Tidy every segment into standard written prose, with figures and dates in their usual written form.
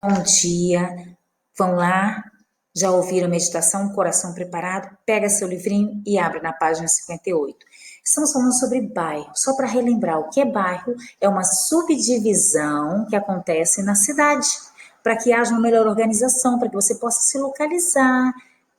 Bom dia, vão lá, já ouviram a meditação, coração preparado? Pega seu livrinho e abre na página 58. Estamos falando sobre bairro, só para relembrar o que é bairro, é uma subdivisão que acontece na cidade, para que haja uma melhor organização, para que você possa se localizar,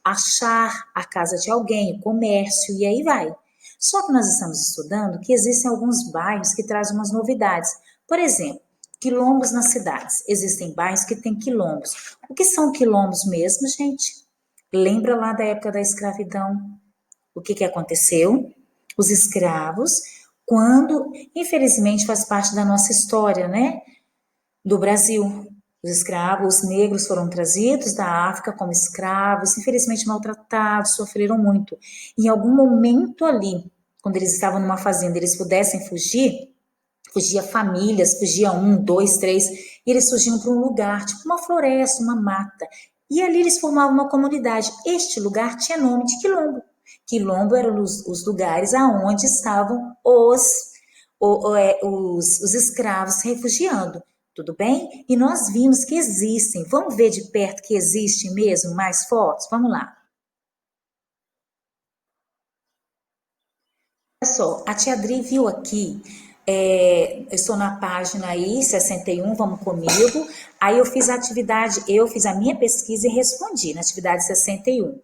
achar a casa de alguém, o comércio, e aí vai. Só que nós estamos estudando que existem alguns bairros que trazem umas novidades. Por exemplo, quilombos nas cidades. Existem bairros que têm quilombos. O que são quilombos mesmo, gente? Lembra lá da época da escravidão? O que, que aconteceu? Os escravos, quando, infelizmente, faz parte da nossa história, né? Do Brasil. Os escravos, os negros foram trazidos da África como escravos, infelizmente maltratados, sofreram muito. Em algum momento ali, quando eles estavam numa fazenda, eles pudessem fugir, fugia famílias, fugia um, dois, três, e eles fugiam para um lugar, tipo uma floresta, uma mata. E ali eles formavam uma comunidade. Este lugar tinha nome de quilombo. Quilombo eram os lugares aonde estavam os escravos se refugiando. Tudo bem? E nós vimos que existem. Vamos ver de perto que existem mesmo mais fotos? Vamos lá. Olha só, a tia Adri viu aqui, eu estou na página aí, 61, vamos comigo. Aí eu fiz a atividade, eu fiz a minha pesquisa e respondi na atividade 61.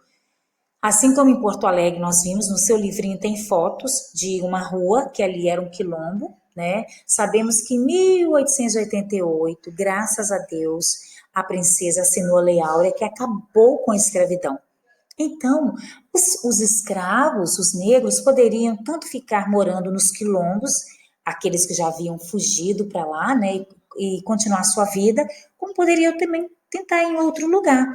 Assim como em Porto Alegre nós vimos, no seu livrinho tem fotos de uma rua que ali era um quilombo, né? Sabemos que em 1888, graças a Deus, a princesa assinou a Lei Áurea que acabou com a escravidão. Então, os escravos, os negros, poderiam tanto ficar morando nos quilombos, aqueles que já haviam fugido para lá, né, e continuar sua vida, como poderiam também tentar em outro lugar.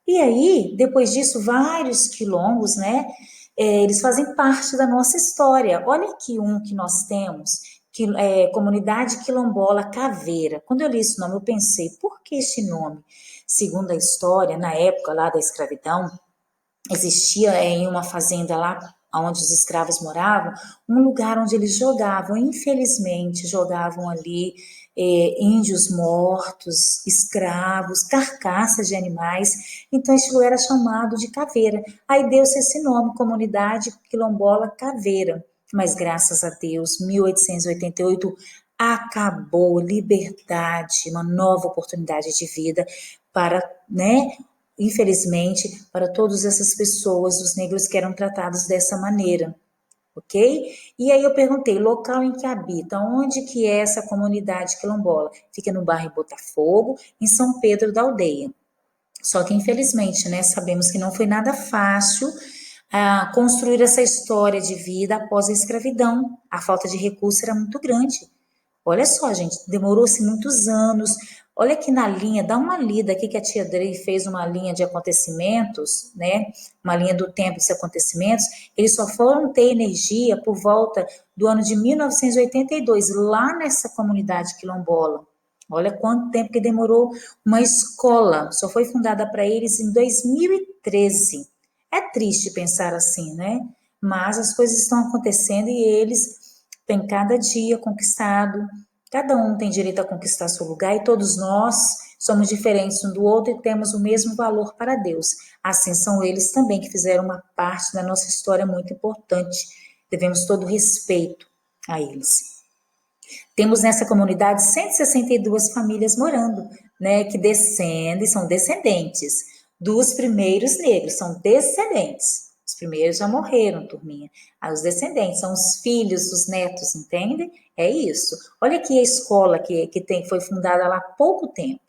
E aí, depois disso, vários quilombos, né, eles fazem parte da nossa história. Olha aqui um que nós temos, que é Comunidade Quilombola Caveira. Quando eu li esse nome, eu pensei, por que este nome? Segundo a história, na época lá da escravidão, existia em uma fazenda lá onde os escravos moravam, um lugar onde eles jogavam, infelizmente, jogavam ali índios mortos, escravos, carcaças de animais. Então, esse lugar era chamado de Caveira. Aí deu-se esse nome, Comunidade Quilombola Caveira. Mas, graças a Deus, 1888 acabou, liberdade, uma nova oportunidade de vida para, né, infelizmente, para todas essas pessoas, os negros que eram tratados dessa maneira, ok? E aí eu perguntei, local em que habita, onde que é essa comunidade quilombola? Fica no bairro Botafogo, em São Pedro da Aldeia. Só que, infelizmente, né, sabemos que não foi nada fácil construir essa história de vida após a escravidão. A falta de recurso era muito grande. Olha só, gente, demorou-se muitos anos. Olha aqui na linha, dá uma lida aqui que a tia Drey fez uma linha de acontecimentos, né? Uma linha do tempo dos acontecimentos. Eles só foram ter energia por volta do ano de 1982, lá nessa comunidade quilombola. Olha quanto tempo que demorou uma escola. Só foi fundada para eles em 2013. É triste pensar assim, né? Mas as coisas estão acontecendo e eles têm cada dia conquistado. Cada um tem direito a conquistar seu lugar e todos nós somos diferentes um do outro e temos o mesmo valor para Deus. Assim são eles também que fizeram uma parte da nossa história muito importante. Devemos todo respeito a eles. Temos nessa comunidade 162 famílias morando, né, que descendem, são descendentes dos primeiros negros, são descendentes. Os primeiros já morreram, turminha. Aí os descendentes são os filhos, os netos, entende? É isso. Olha aqui a escola que tem, foi fundada lá há pouco tempo.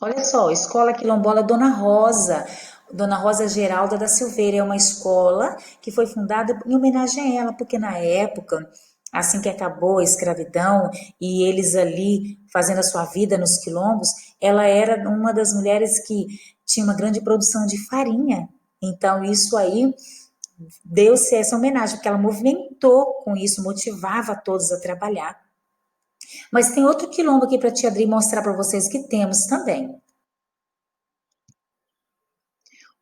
Olha só, Escola Quilombola Dona Rosa. Dona Rosa Geralda da Silveira é uma escola que foi fundada em homenagem a ela, porque na época, assim que acabou a escravidão e eles ali fazendo a sua vida nos quilombos, ela era uma das mulheres que tinha uma grande produção de farinha. Então, isso aí deu-se essa homenagem, porque ela movimentou com isso, motivava todos a trabalhar. Mas tem outro quilombo aqui para te abrir e mostrar para vocês que temos também.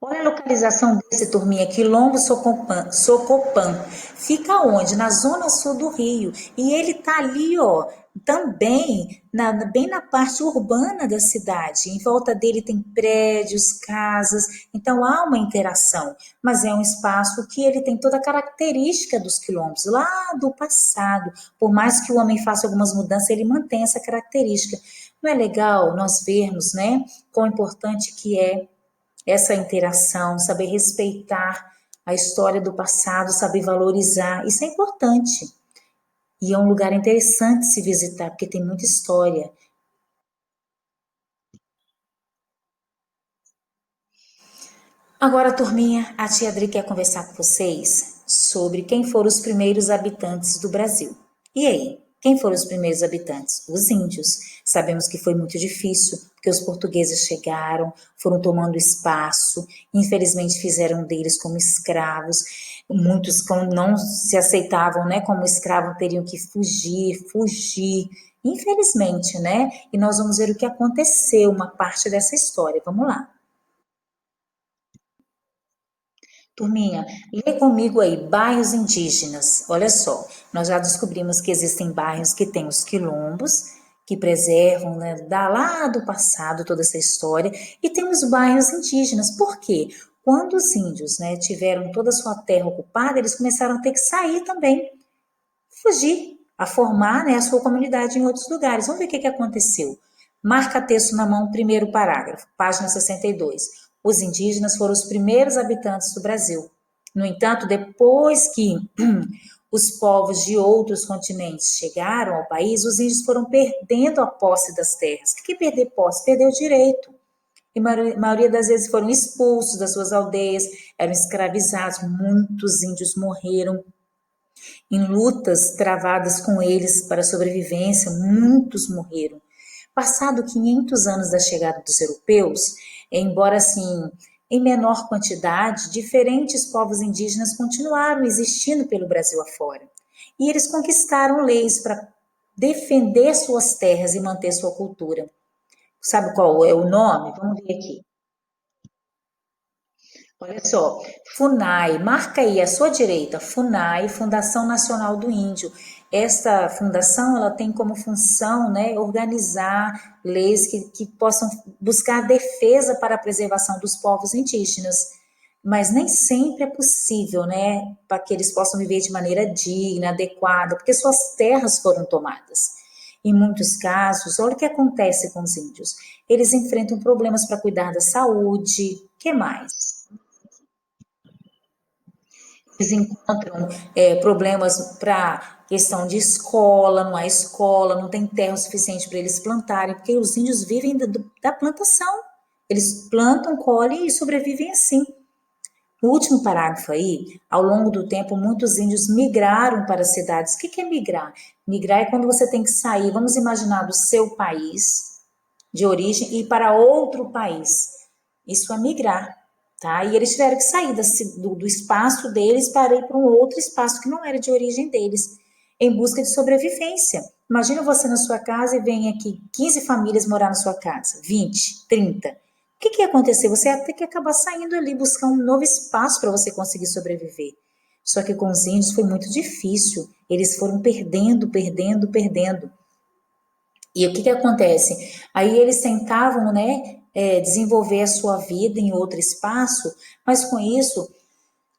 Olha a localização desse, turminha, Quilombo Socopan, Socopan. Fica onde? Na zona sul do Rio. E ele tá ali, ó, também, bem na parte urbana da cidade. Em volta dele tem prédios, casas, então há uma interação. Mas é um espaço que ele tem toda a característica dos quilombos, lá do passado. Por mais que o homem faça algumas mudanças, ele mantém essa característica. Não é legal nós vermos, né, quão importante que é essa interação, saber respeitar a história do passado, saber valorizar, isso é importante. E é um lugar interessante se visitar, porque tem muita história. Agora, turminha, a tia Adri quer conversar com vocês sobre quem foram os primeiros habitantes do Brasil. E aí, quem foram os primeiros habitantes? Os índios. Sabemos que foi muito difícil, porque os portugueses chegaram, foram tomando espaço, infelizmente fizeram deles como escravos. Muitos, como não se aceitavam, né, como escravos, teriam que fugir. Infelizmente, né? E nós vamos ver o que aconteceu, uma parte dessa história. Vamos lá. Turminha, lê comigo aí, bairros indígenas. Olha só, nós já descobrimos que existem bairros que têm os quilombos, que preservam, né, da lá do passado toda essa história, e tem os bairros indígenas. Por quê? Quando os índios, né, tiveram toda a sua terra ocupada, eles começaram a ter que sair também, fugir, a formar, né, a sua comunidade em outros lugares. Vamos ver o que aconteceu. Marca texto na mão, primeiro parágrafo, página 62. Os indígenas foram os primeiros habitantes do Brasil. No entanto, depois que os povos de outros continentes chegaram ao país, os índios foram perdendo a posse das terras. O que é perder posse? Perder o direito. E a maioria das vezes foram expulsos das suas aldeias, eram escravizados, muitos índios morreram em lutas travadas com eles para a sobrevivência, muitos morreram. Passado 500 anos da chegada dos europeus, embora assim em menor quantidade, diferentes povos indígenas continuaram existindo pelo Brasil afora. E eles conquistaram leis para defender suas terras e manter sua cultura. Sabe qual é o nome? Vamos ver aqui. Olha só, FUNAI, marca aí à sua direita, FUNAI, Fundação Nacional do Índio. Esta fundação, ela tem como função, né, organizar leis que possam buscar defesa para a preservação dos povos indígenas. Mas nem sempre é possível, né, para que eles possam viver de maneira digna, adequada, porque suas terras foram tomadas. Em muitos casos, olha o que acontece com os índios. Eles enfrentam problemas para cuidar da saúde, que mais? Eles encontram problemas para questão de escola, não há escola, não tem terra suficiente para eles plantarem, porque os índios vivem da plantação. Eles plantam, colhem e sobrevivem assim. No último parágrafo aí, ao longo do tempo, muitos índios migraram para as cidades. O que é migrar? Migrar é quando você tem que sair, vamos imaginar, do seu país de origem e ir para outro país. Isso é migrar, tá? E eles tiveram que sair do espaço deles para ir para um outro espaço que não era de origem deles, em busca de sobrevivência. Imagina você na sua casa e vem aqui 15 famílias morar na sua casa, 20, 30. O que ia acontecer? Você ia ter que acabar saindo ali, buscar um novo espaço para você conseguir sobreviver. Só que com os índios foi muito difícil. Eles foram perdendo, perdendo, perdendo. E o que acontece? Aí eles tentavam, né, desenvolver a sua vida em outro espaço, mas com isso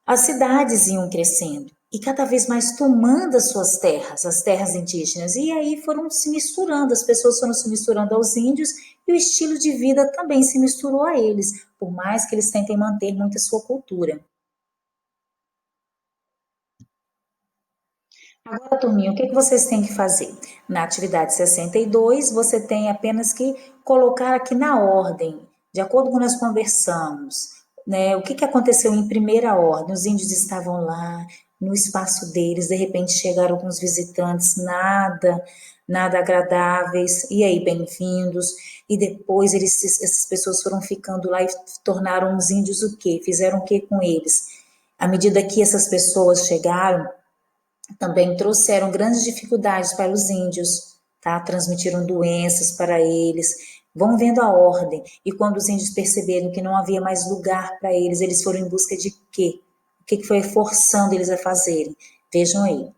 as cidades iam crescendo e cada vez mais tomando as suas terras, as terras indígenas. E aí foram se misturando, as pessoas foram se misturando aos índios e o estilo de vida também se misturou a eles, por mais que eles tentem manter muito a sua cultura. Agora, turminha, o que vocês têm que fazer? Na atividade 62, você tem apenas que colocar aqui na ordem, de acordo com nós conversamos, né? O que aconteceu em primeira ordem? Os índios estavam lá, no espaço deles, de repente chegaram alguns visitantes, nada agradáveis, e aí, bem-vindos, e depois essas pessoas foram ficando lá e tornaram os índios o quê? Fizeram o quê com eles? À medida que essas pessoas chegaram, também trouxeram grandes dificuldades para os índios, tá? Transmitiram doenças para eles, Vão vendo a ordem. E quando os índios perceberam que não havia mais lugar para eles, eles foram em busca de quê? O que foi forçando eles a fazerem? Vejam aí.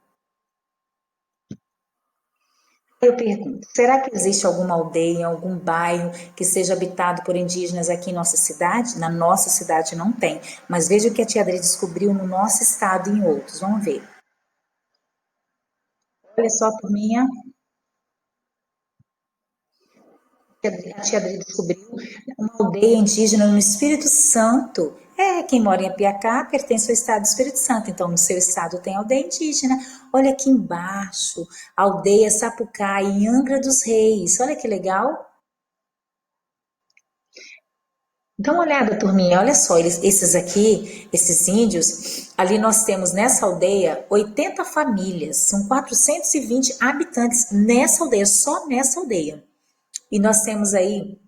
Eu pergunto, será que existe alguma aldeia, algum bairro que seja habitado por indígenas aqui em nossa cidade? Na nossa cidade não tem, mas veja o que a tia Adri descobriu no nosso estado e em outros. Vamos ver. Olha só, turminha, a tia Adri descobriu uma aldeia indígena no Espírito Santo. É, quem mora em Apiacá pertence ao estado do Espírito Santo, então no seu estado tem aldeia indígena. Olha aqui embaixo, aldeia Sapucaí, em Angra dos Reis. Olha que legal. Dá uma olhada, turminha, olha só, esses aqui, esses índios, ali nós temos nessa aldeia 80 famílias, são 420 habitantes nessa aldeia, só nessa aldeia. E nós temos aí,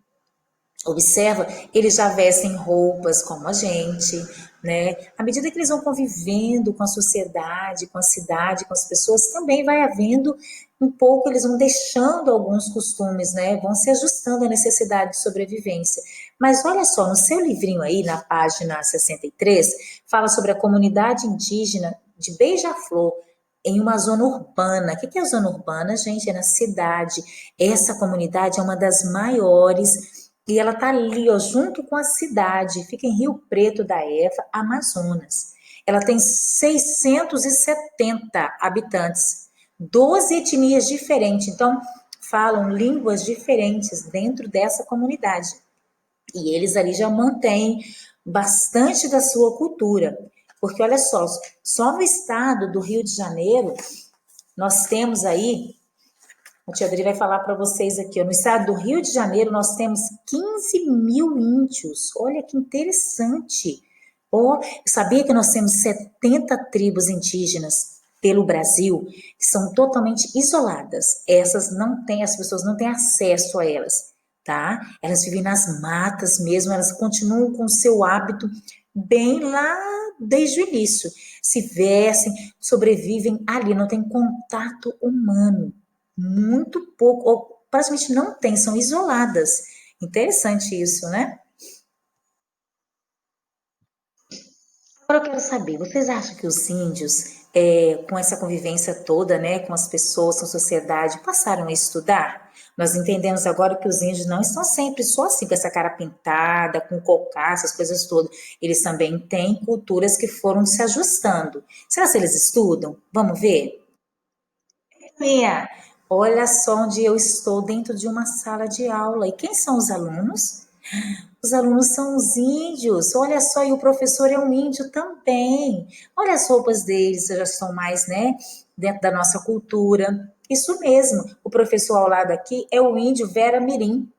observa, eles já vestem roupas como a gente, né? À medida que eles vão convivendo com a sociedade, com a cidade, com as pessoas, também vai havendo um pouco, eles vão deixando alguns costumes, né? Vão se ajustando à necessidade de sobrevivência. Mas olha só, no seu livrinho aí, na página 63, fala sobre a comunidade indígena de Beija-Flor, em uma zona urbana. O que é a zona urbana, gente? É na cidade. Essa comunidade é uma das maiores e ela tá ali, ó, junto com a cidade, fica em Rio Preto da Eva, Amazonas. Ela tem 670 habitantes, 12 etnias diferentes, então falam línguas diferentes dentro dessa comunidade. E eles ali já mantêm bastante da sua cultura. Porque olha só no estado do Rio de Janeiro, nós temos aí, a tia Adri vai falar para vocês aqui, ó, no estado do Rio de Janeiro nós temos 15 mil índios. Olha que interessante. Oh, sabia que nós temos 70 tribos indígenas pelo Brasil que são totalmente isoladas. Essas não têm, as pessoas não têm acesso a elas, tá? Elas vivem nas matas mesmo, elas continuam com o seu hábito bem lá desde o início. Se vestem, sobrevivem ali, não tem contato humano. Muito pouco, ou praticamente não tem, são isoladas. Interessante isso, né? Agora eu quero saber, vocês acham que os índios, com essa convivência toda, né, com as pessoas, com a sociedade, passaram a estudar? Nós entendemos agora que os índios não estão sempre só assim, com essa cara pintada, com cocá, essas coisas todas. Eles também têm culturas que foram se ajustando. Será que eles estudam? Vamos ver? Minha, olha só onde eu estou dentro de uma sala de aula. E quem são os alunos? Os alunos são os índios. Olha só, e o professor é um índio também. Olha as roupas deles, já estão mais, né, dentro da nossa cultura. Isso mesmo. O professor ao lado aqui é o índio Vera Mirim,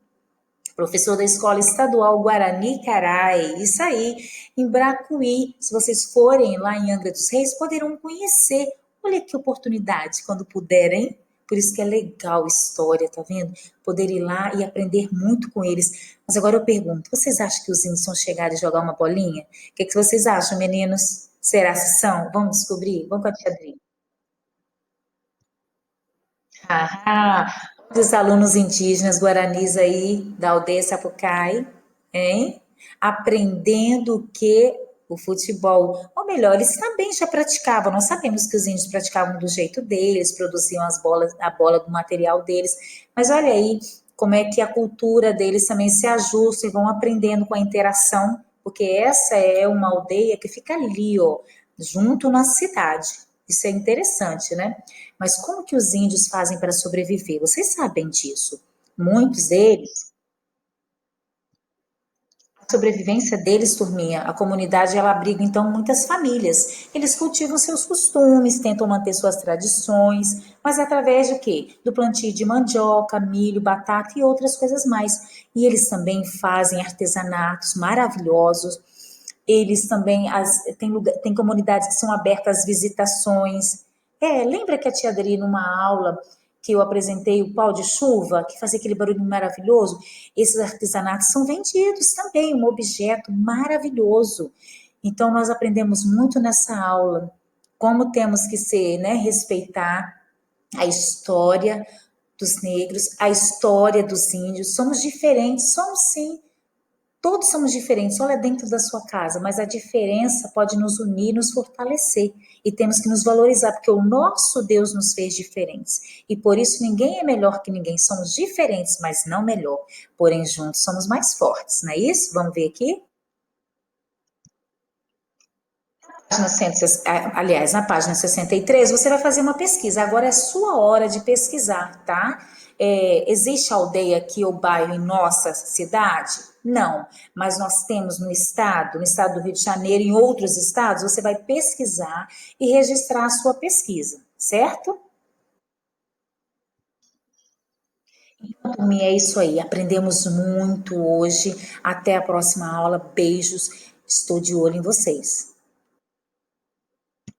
professor da Escola Estadual Guarani Carai. Isso aí, em Bracuí. Se vocês forem lá em Angra dos Reis, poderão conhecer. Olha que oportunidade, quando puderem. Por isso que é legal a história, tá vendo? Poder ir lá e aprender muito com eles. Mas agora eu pergunto, vocês acham que os índios vão chegar e jogar uma bolinha? O que vocês acham, meninos? Será que são? Vamos descobrir? Vamos com a tia Adri. Ah, os alunos indígenas guaranis aí da aldeia Sapucai, hein? Aprendendo o que? O futebol. Ou melhor, eles também já praticavam. Nós sabemos que os índios praticavam do jeito deles, produziam as bolas, a bola do material deles. Mas olha aí como é que a cultura deles também se ajusta e vão aprendendo com a interação, porque essa é uma aldeia que fica ali, ó, junto na cidade. Isso é interessante, né? Mas como que os índios fazem para sobreviver? Vocês sabem disso. Muitos deles, a sobrevivência deles, turminha, a comunidade ela abriga então muitas famílias. Eles cultivam seus costumes, tentam manter suas tradições, mas através de quê? Do plantio de mandioca, milho, batata e outras coisas mais. E eles também fazem artesanatos maravilhosos. Eles também tem comunidades que são abertas às visitações. Lembra que a tia Adri, numa aula que eu apresentei o pau de chuva, que fazia aquele barulho maravilhoso? Esses artesanatos são vendidos também, um objeto maravilhoso. Então, nós aprendemos muito nessa aula como temos que ser, né, respeitar a história, dos negros, a história dos índios. Somos diferentes, somos sim. Todos somos diferentes, olha dentro da sua casa, mas a diferença pode nos unir, nos fortalecer. E temos que nos valorizar, porque o nosso Deus nos fez diferentes. E por isso ninguém é melhor que ninguém. Somos diferentes, mas não melhor. Porém, juntos somos mais fortes, não é isso? Vamos ver aqui? Aliás, na página 63, você vai fazer uma pesquisa. Agora é sua hora de pesquisar, tá? Existe aldeia aqui ou bairro em nossa cidade? Não, mas nós temos no estado do Rio de Janeiro, em outros estados, você vai pesquisar e registrar a sua pesquisa, certo? Então, por mim é isso aí. Aprendemos muito hoje. Até a próxima aula. Beijos. Estou de olho em vocês.